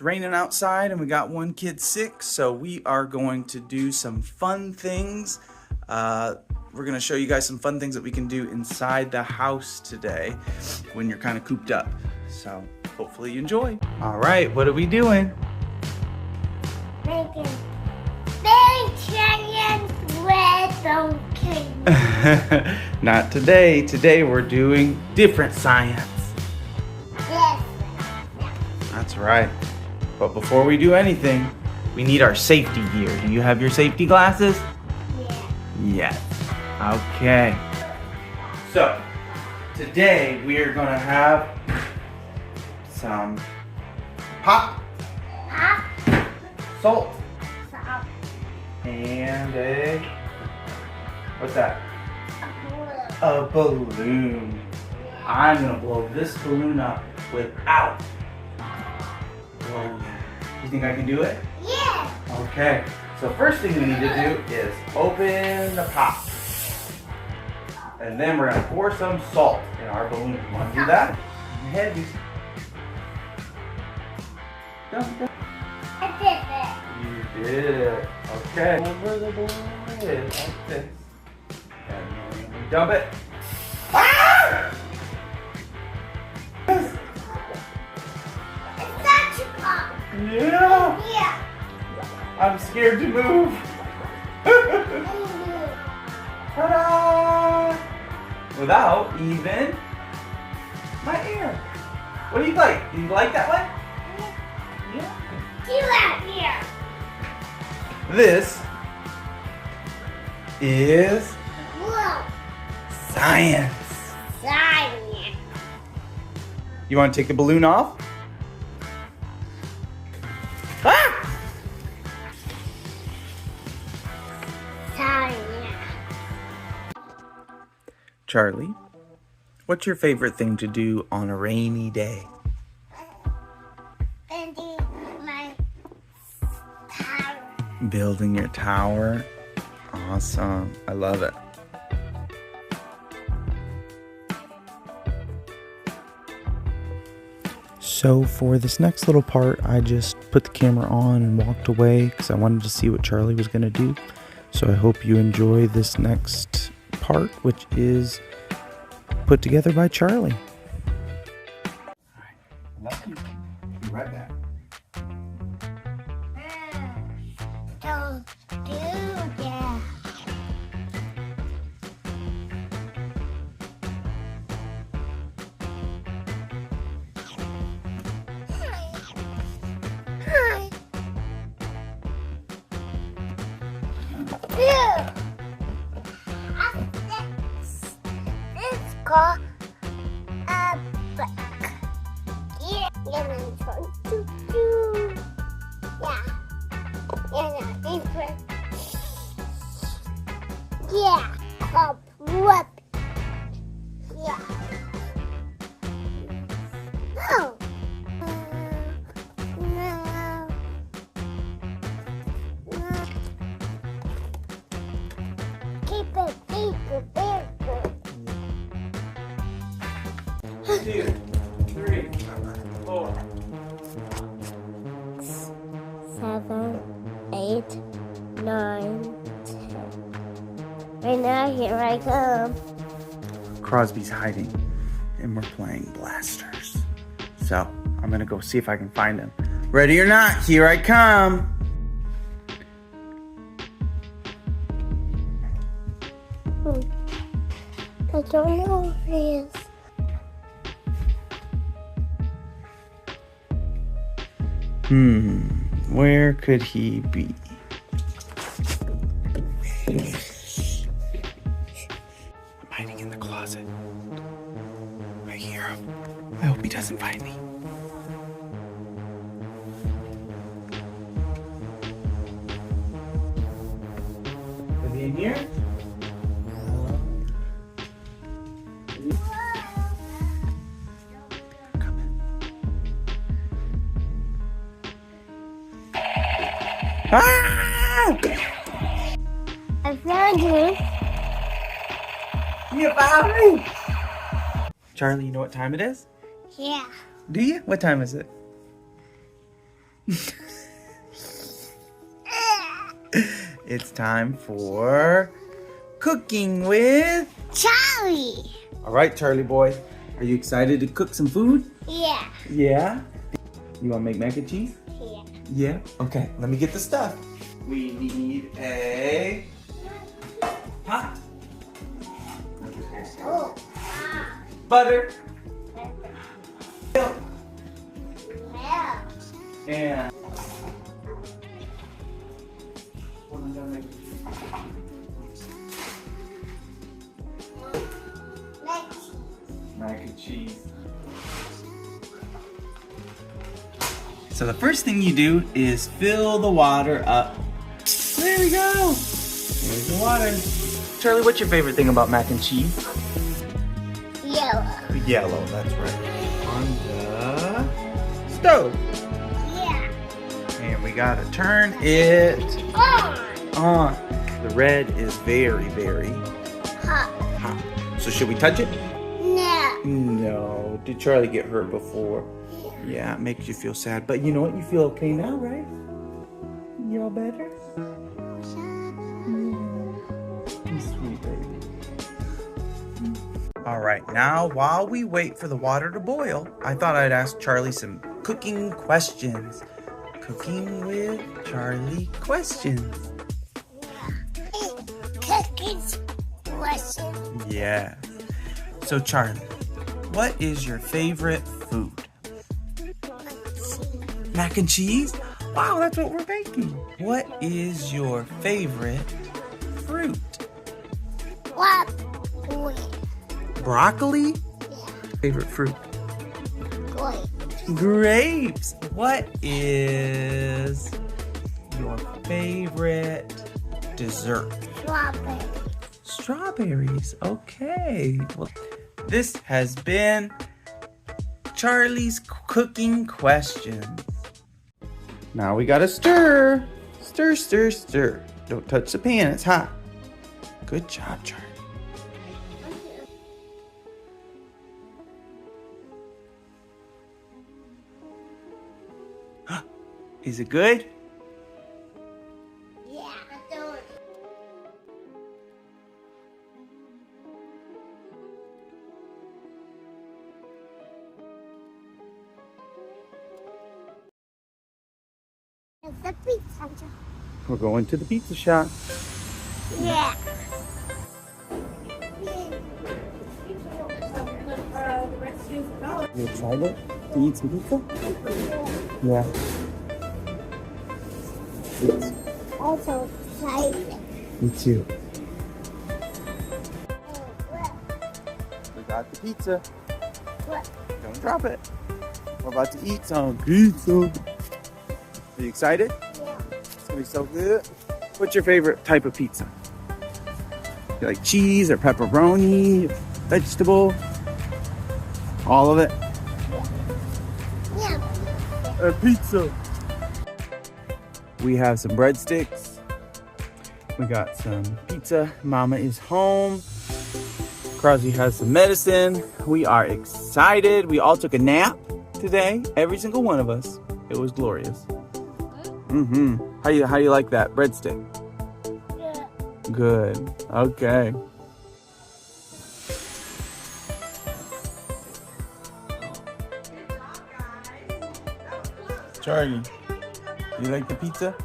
raining outside and we got one kid sick, so we are going to do some fun things. We're gonna show you guys some fun things that we can do inside the house today when you're kind of cooped up. So hopefully you enjoy. All right, what are we doing? Making vegetarian bread pumpkin. Not today. Today we're doing different science. Yes. That's right. But before we do anything, we need our safety gear. Do you have your safety glasses? Yeah. Yes. Okay. So, today we are going to have some pop, salt, Salt. and what's that? A balloon. I'm going to blow this balloon up without blowing. You think I can do it? Yeah. Okay. So first thing we need to do is open the pop. And then we're going to pour some salt in our balloon. You want to do that? Heavy. Don't. I did it. You did it. Okay. Over the balloon is like this. And then we dump it. Ah! It's such a pop. Yeah. Yeah. I'm scared to move. Ta-da! Without even my ear. What do you like? Do you like that one? Yeah. You out here. This is Whoa. science. Science. You want to take the balloon off? Ah! Science. Charlie, what's your favorite thing to do on a rainy day? And do my tower. Building your tower. Awesome. I love it. So for this next little part, I just put the camera on and walked away because I wanted to see what Charlie was going to do. So I hope you enjoy this next part, which is put together by Charlie. All right. Love you. Be right back. Don't do that. Hi. Yeah. It's called a book. Yeah. Yeah. Yeah, a whoop. Yeah. No. No. No. Keep it bigger. 2, 3, 4. 7, 8, 9, 10. Right now, here I come. Crosby's hiding, and we're playing blasters. So I'm gonna go see if I can find him. Ready or not, here I come. I don't know where he is. Where could he be? I'm hiding in the closet. I hear him. I hope he doesn't find me. Is he in here? Ah! I found you. You found me! Charlie, you know what time it is? Yeah. Do you? What time is it? It's time for cooking with Charlie. All right, Charlie boy. Are you excited to cook some food? Yeah. Yeah? You want to make mac and cheese? Yeah. Yeah? Okay, let me get the stuff. We need a pot. Oh. Butter. Milk. Yeah. And mac and cheese. So the first thing you do is fill the water up. There we go. There's the water. Charlie, what's your favorite thing about mac and cheese? Yellow. Yellow, that's right. On the stove. Yeah. And we gotta turn it on. The red is very, very Hot. hot. So should we touch it? No. No. Did Charlie get hurt before? Yeah, it makes you feel sad. But you know what? You feel okay now, right? You all better? You sweet baby. All right, now while we wait for the water to boil, I thought I'd ask Charlie some cooking questions. Cooking with Charlie questions. Cookies. Question. Yeah. So Charlie, what is your favorite food? Mac and cheese? Wow, that's what we're making. What is your favorite fruit? What? Wait. Broccoli? Yeah. Favorite fruit? Wait. Grapes. What is your favorite dessert? Strawberry. Strawberries. Okay. Well, this has been Charlie's cooking questions. Now we gotta stir. Stir, stir, stir. Don't touch the pan, it's hot. Good job, Charlie. Is it good? Yeah. Don't. It's the pizza. We're going to the pizza shop. Yeah. You excited to eat some pizza? Yeah. Also excited. Me too. We got the pizza. What? Don't drop it. We're about to eat some pizza. Are you excited? Yeah. It's gonna be so good. What's your favorite type of pizza? You like cheese or pepperoni, vegetable? All of it? Yeah. Pizza. We have some breadsticks. We got some pizza. Mama is home. Crosby has some medicine. We are excited. We all took a nap today. Every single one of us. It was glorious. How you like that breadstick? Yeah. Good. Okay. Charlie, you like the pizza?